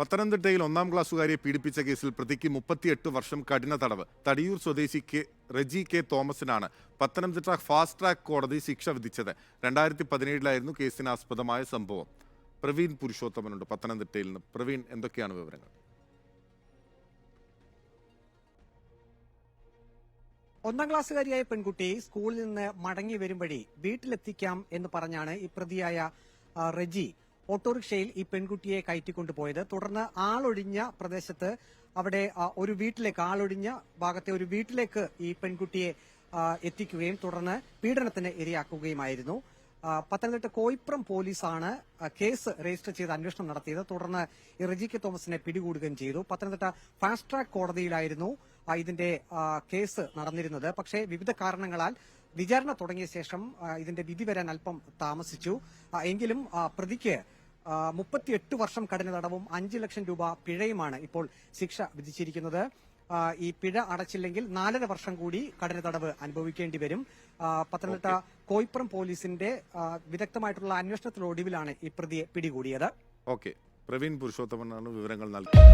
പത്തനംതിട്ടയിൽ 1-ാം ക്ലാസ്സുകാരിയെ പീഡിപ്പിച്ച കേസിൽ പ്രതിക്ക് 38 വർഷം കഠിന തടവ്. തടിയൂർ സ്വദേശി റെജി കെ തോമസിനാണ് പത്തനംതിട്ട ഫാസ്റ്റ് ട്രാക്ക് കോടതി ശിക്ഷ വിധിച്ചത്. 2017 കേസിനാസ്പദമായ സംഭവം. പ്രവീൺ പുരുഷോത്തമനുണ്ട് പത്തനംതിട്ടയിൽ നിന്ന്. പ്രവീൺ, എന്തൊക്കെയാണ് വിവരങ്ങൾ? ഒന്നാം ക്ലാസ്സുകാരിയായ പെൺകുട്ടി സ്കൂളിൽ നിന്ന് മടങ്ങി വരുമ്പഴേ വീട്ടിലെത്തിക്കാം എന്ന് പറഞ്ഞാണ് ഈ പ്രതിയായ റെജി ഓട്ടോറിക്ഷയിൽ ഈ പെൺകുട്ടിയെ കയറ്റിക്കൊണ്ടുപോയത്. തുടർന്ന് ആളൊഴിഞ്ഞ പ്രദേശത്ത് അവിടെ ആളൊഴിഞ്ഞ ഭാഗത്തെ ഒരു വീട്ടിലേക്ക് ഈ പെൺകുട്ടിയെ എത്തിക്കുകയും തുടർന്ന് പീഡനത്തിന് ഇരയാക്കുകയുമായിരുന്നു. പത്തനംതിട്ട കോയിപ്രം പോലീസാണ് കേസ് രജിസ്റ്റർ ചെയ്ത് അന്വേഷണം നടത്തിയത്. തുടർന്ന് ഈ റെജി കെ തോമസിനെ പിടികൂടുകയും ചെയ്തു. പത്തനംതിട്ട ഫാസ്റ്റ് ട്രാക്ക് കോടതിയിലായിരുന്നു ഇതിന്റെ കേസ് നടന്നിരുന്നത്. പക്ഷേ വിവിധ കാരണങ്ങളാൽ വിചാരണ തുടങ്ങിയ ശേഷം ഇതിന്റെ വിധി വരാൻ അല്പം താമസിച്ചു. എങ്കിലും പ്രതിക്ക് 38 വർഷം കഠിന തടവും 5 ലക്ഷം രൂപ പിഴയുമാണ് ഇപ്പോൾ ശിക്ഷ വിധിച്ചിരിക്കുന്നത്. ഈ പിഴ അടച്ചില്ലെങ്കിൽ 4.5 വർഷം കൂടി കഠിന തടവ് അനുഭവിക്കേണ്ടി വരും. പത്തനംതിട്ട കോയിപ്രം പോലീസിന്റെ വിദഗ്ധമായിട്ടുള്ള അന്വേഷണത്തിനൊടുവിലാണ് ഈ പ്രതിയെ പിടികൂടിയത്. പ്രവീൺ പുരുഷോത്തമനാണ് വിവരങ്ങൾ നൽകിയത്.